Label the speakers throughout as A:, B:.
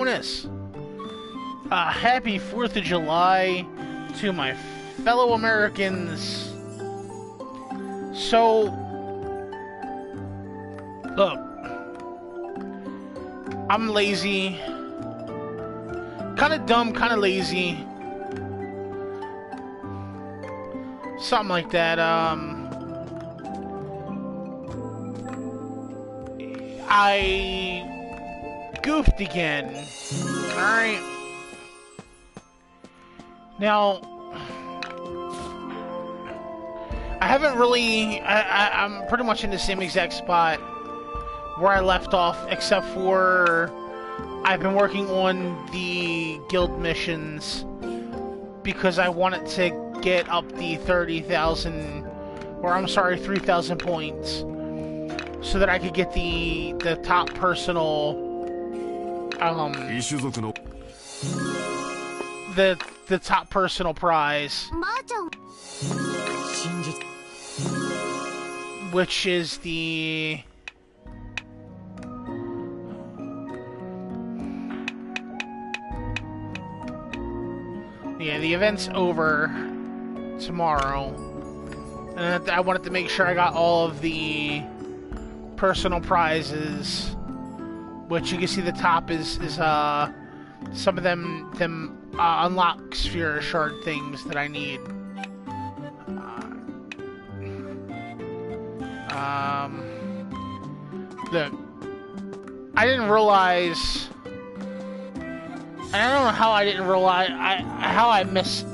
A: bonus. Happy 4th of July to my fellow Americans. So, look, I'm lazy, kind of dumb, kind of lazy, something like that. I goofed again. Alright. Now, I haven't really... I'm pretty much in the same exact spot where I left off, except for I've been working on the guild missions because I wanted to get up the 30,000, or I'm sorry, 3,000 points, so that I could get the top personal, the top personal prize, which is the the event's over tomorrow, and I wanted to make sure I got all of the personal prizes, which you can see the top is some of them unlock sphere shard things that I need. Look, I didn't realize, and I don't know how I didn't realize how I missed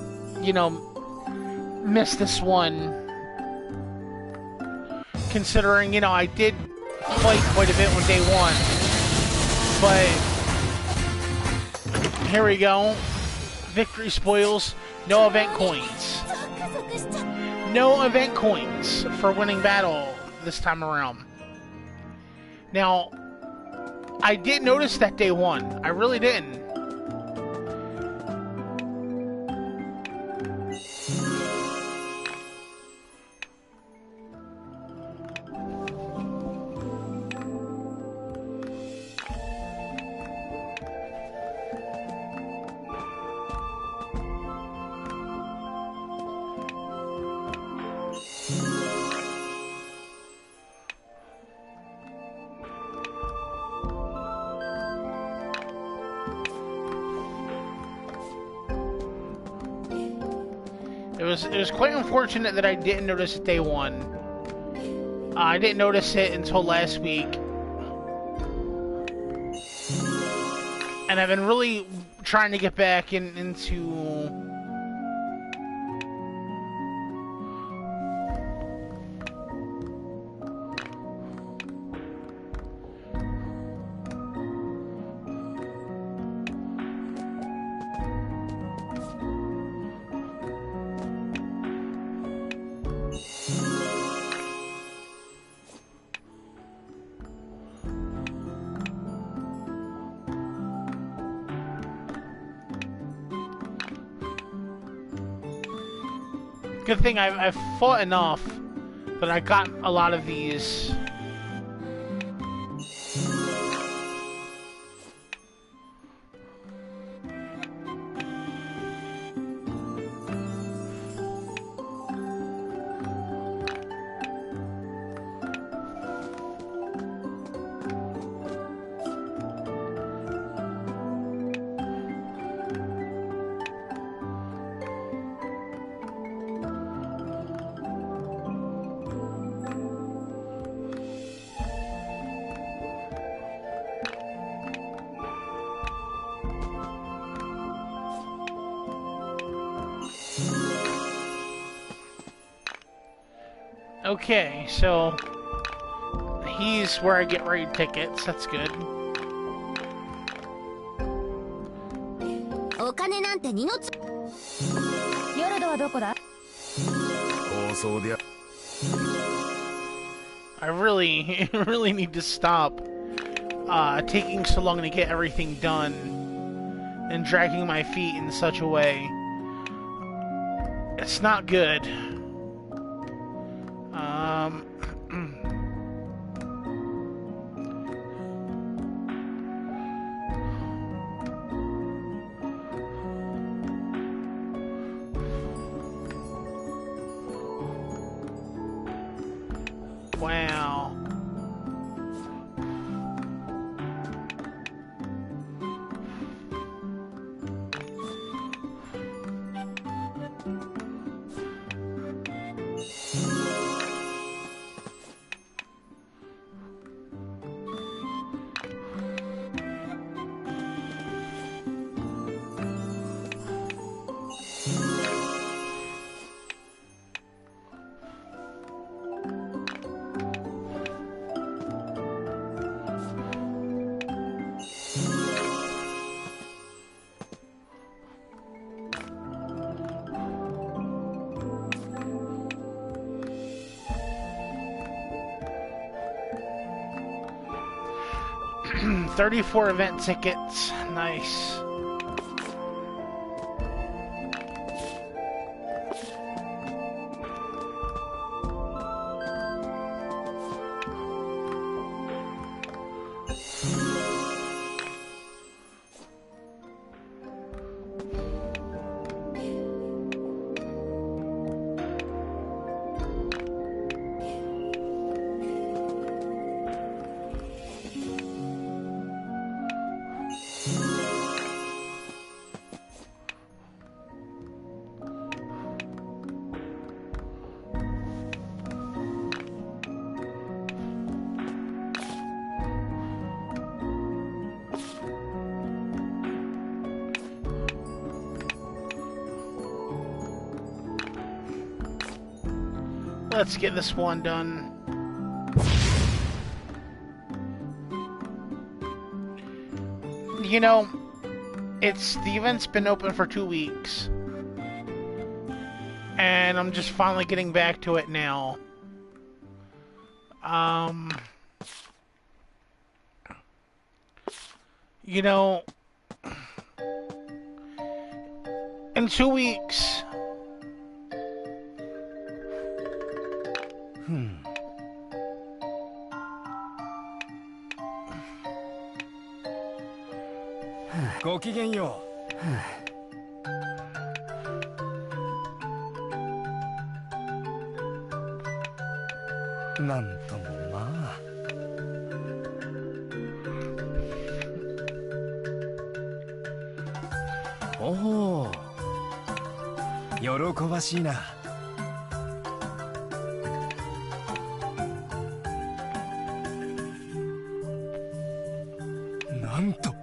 A: this one, considering I did fight quite a bit on day one. But here we go. Victory spoils. No event coins. No event coins for winning battle this time around. Now, I did notice that day one. I really didn't. It was quite unfortunate that I didn't notice it day one. I didn't notice it until last week. And I've been really trying to get back into... Good thing I've fought enough that I got a lot of these. Okay, so he's where I get raid tickets. That's good. I really, really need to stop taking so long to get everything done and dragging my feet in such a way. It's not good. Wow. $34 event tickets. Nice. Let's get this one done. You know, the event's been open for 2 weeks. And I'm just finally getting back to it now. You know, in 2 weeks...
B: ごきげんよう。なんともまあ。おお、喜ばしいな。なんと。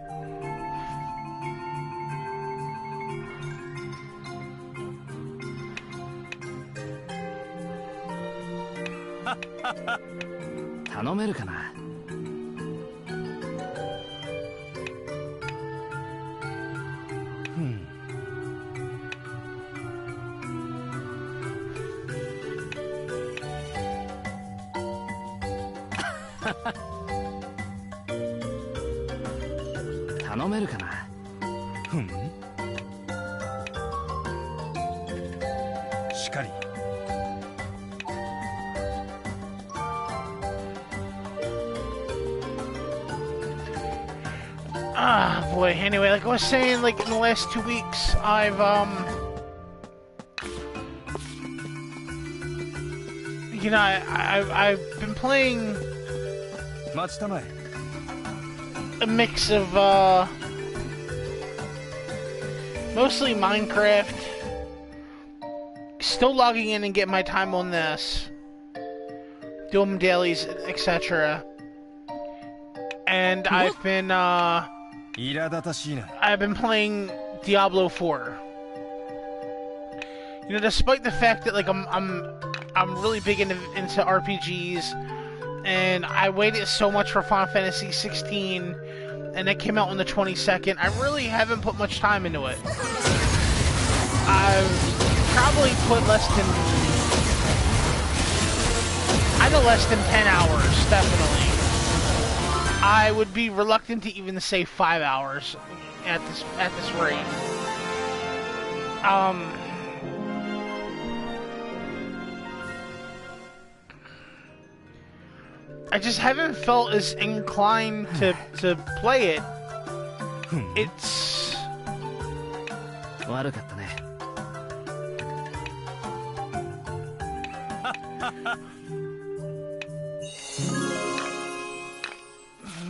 B: 頼めるかな。頼めるかな。しかり。
A: Ah, boy. Anyway, like I was saying, like in the last 2 weeks, I've you know, I've been playing a mix of mostly Minecraft, still logging in and getting my time on this, doing dailies, etc. And I've been playing Diablo 4. You know, despite the fact that like I'm really big into RPGs, and I waited so much for Final Fantasy 16, and it came out on the 22nd. I really haven't put much time into it. I've probably put less than 10 hours, definitely. I would be reluctant to even say 5 hours at this rate. I just haven't felt as inclined to play it. It's...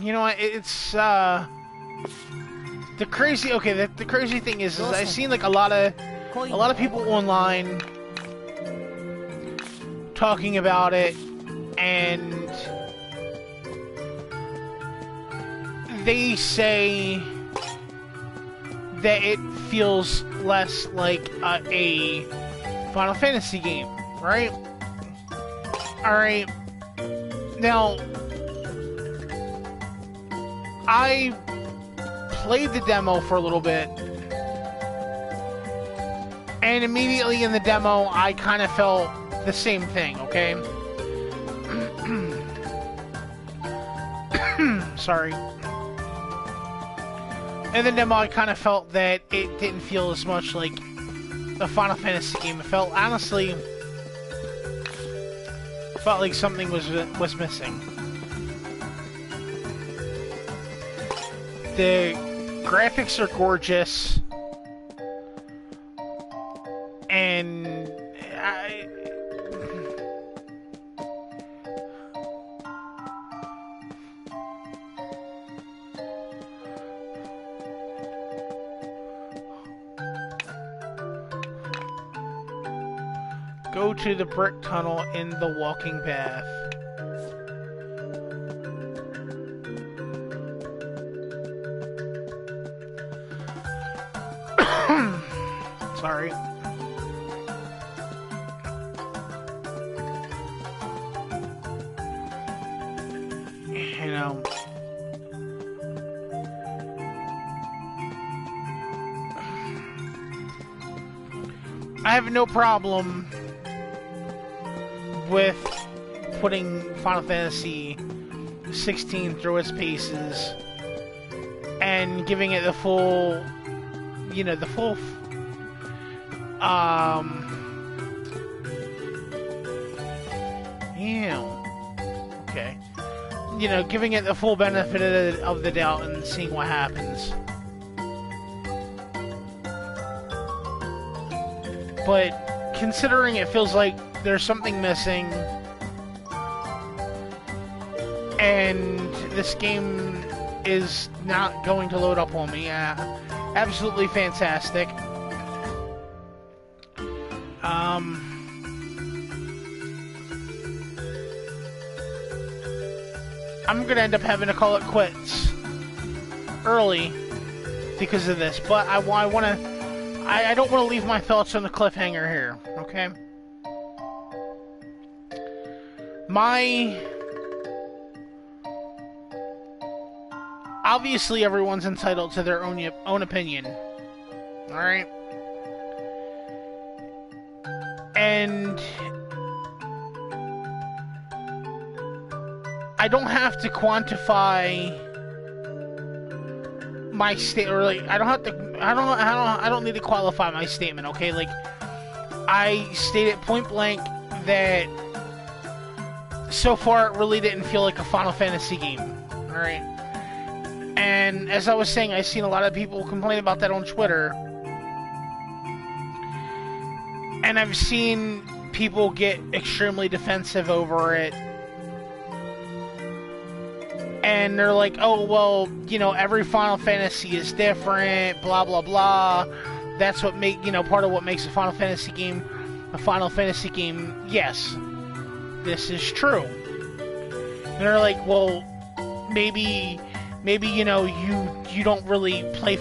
A: you know what? It's the crazy. Okay, the crazy thing is I've seen like a lot of people online talking about it, and they say that it feels less like a Final Fantasy game, right? Alright. Now, I played the demo for a little bit, and immediately in the demo, I kind of felt the same thing, okay? Sorry. In the demo, I kind of felt that it didn't feel as much like a Final Fantasy game. It felt, honestly, felt like something was missing. The graphics are gorgeous, and go to the brick tunnel in the walking path. Sorry. You know. I have no problem with putting Final Fantasy 16 through its paces and giving it the full, you know, the full, okay, you know, giving it the full benefit of the doubt and seeing what happens. But considering it feels like there's something missing, and this game is not going to load up on me, absolutely fantastic. I'm gonna end up having to call it quits early because of this, but I don't want to leave my thoughts on the cliffhanger here, okay? Obviously, everyone's entitled to their own opinion, alright? And I don't have to quantify my statement, or like, I don't need to qualify my statement, okay? Like, I stated point blank that so far it really didn't feel like a Final Fantasy game, alright? And as I was saying, I've seen a lot of people complain about that on Twitter, and I've seen people get extremely defensive over it. And they're like, oh, well, you know, every Final Fantasy is different, blah, blah, blah. That's what part of what makes a Final Fantasy game a Final Fantasy game. Yes, this is true. And they're like, well, maybe, you know, you don't really play,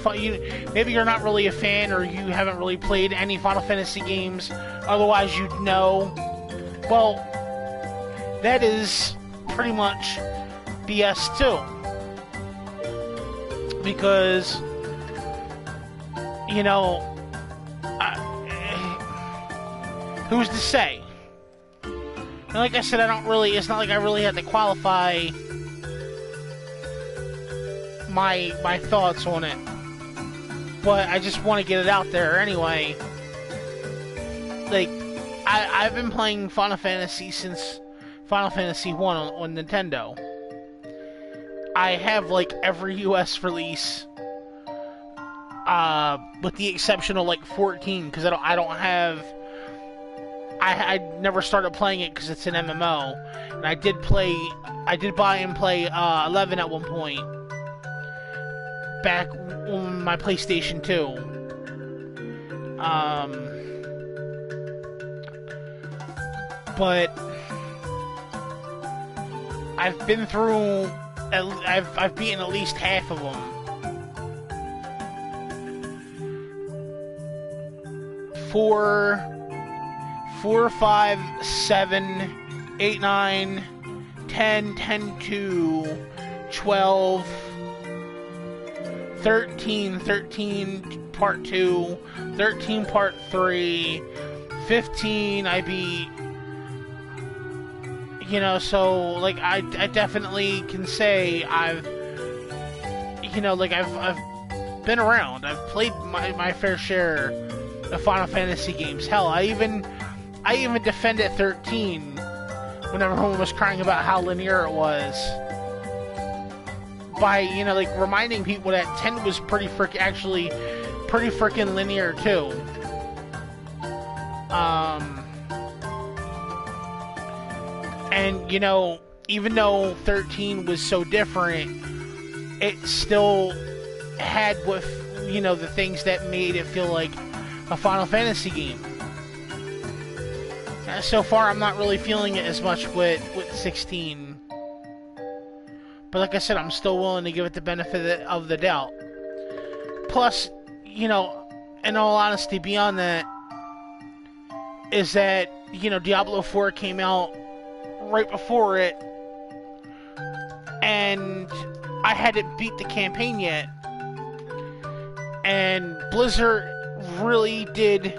A: maybe you're not really a fan, or you haven't really played any Final Fantasy games, otherwise you'd know. Well, that is pretty much BS too, because, you know, who's to say? And like I said, it's not like I really had to qualify my thoughts on it, but I just want to get it out there anyway. Like, I've been playing Final Fantasy since Final Fantasy 1 on Nintendo. I have, like, every US release, with the exception of, like, 14, because I never started playing it because it's an MMO, And I did buy and play 11 at one point, back on my PlayStation 2. But I've been through, I've beaten at least half of them. 4, 5, 7, 8, 9, 10, 10, 2, 12, 13, 13 part 2, 13 part 3, 15 I beat. You know, so, like, I definitely can say I've been around. I've played my fair share of Final Fantasy games. Hell, I even defended 13 when everyone was crying about how linear it was, by, you know, like, reminding people that 10 was pretty freaking linear too. And, you know, even though 13 was so different, it still had, with, you know, the things that made it feel like a Final Fantasy game. So far, I'm not really feeling it as much with 16. But like I said, I'm still willing to give it the benefit of the doubt. Plus, you know, in all honesty, beyond that, is that, you know, Diablo 4 came out right before it, and I hadn't beat the campaign yet, and Blizzard really did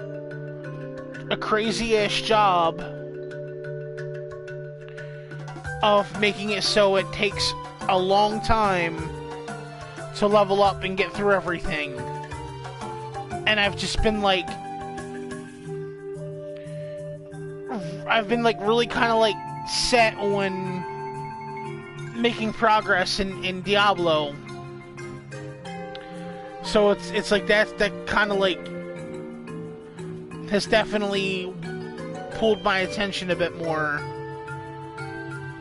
A: a crazy-ass job of making it so it takes a long time to level up and get through everything. And I've just been like, really kind of like set on making progress in Diablo. So it's like that kind of like has definitely pulled my attention a bit more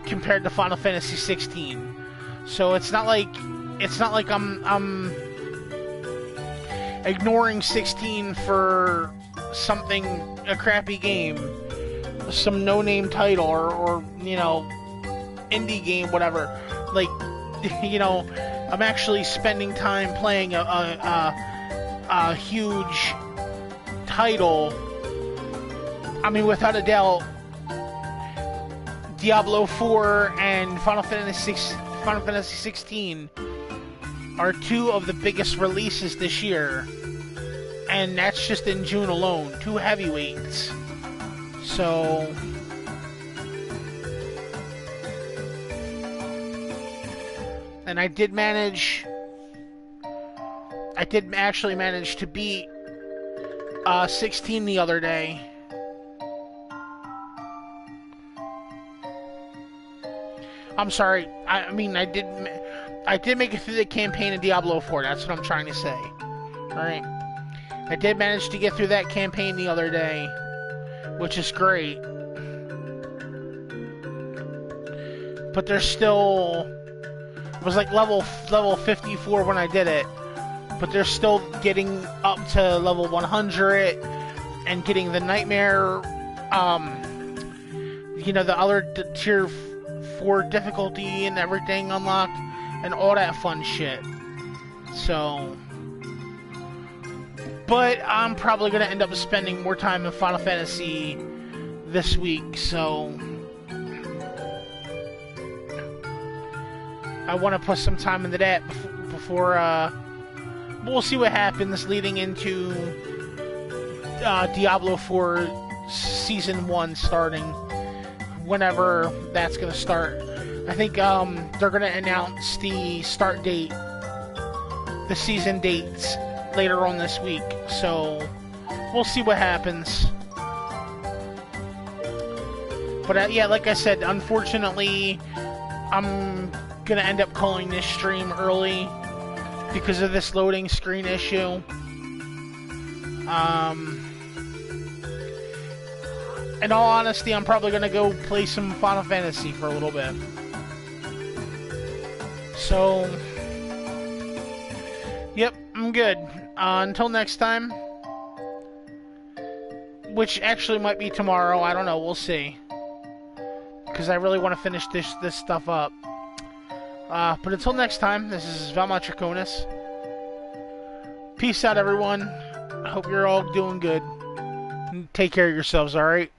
A: compared to Final Fantasy 16. So it's not like I'm ignoring 16 for something, a crappy game, some no-name title, or you know, indie game, whatever. Like, you know, I'm actually spending time playing a huge title. I mean, without a doubt, Diablo 4 and Final Fantasy 16 are two of the biggest releases this year, and that's just in June alone. Two heavyweights. So, and I did actually manage to beat 16 the other day. I'm sorry. I mean, I did make it through the campaign in Diablo 4. That's what I'm trying to say. All right. I did manage to get through that campaign the other day, which is great. But there's still, it was like level 54 when I did it. But they're still getting up to level 100 and getting the nightmare, you know, the other tier 4 difficulty and everything unlocked, and all that fun shit. So, but I'm probably gonna end up spending more time in Final Fantasy this week, so I want to put some time into that before we'll see what happens leading into Diablo 4 Season 1 starting, whenever that's going to start. I think they're going to announce the start date, the season dates, later on this week. So, we'll see what happens. But yeah, like I said, unfortunately, I'm going to end up calling this stream early because of this loading screen in all honesty, I'm probably gonna go play some Final Fantasy for a little bit. So, yep, I'm good. Until next time, which actually might be tomorrow. I don't know. We'll see. Because I really want to finish this stuff up. But until next time, this is Valmont Draconis. Peace out, everyone. I hope you're all doing good. Take care of yourselves, alright?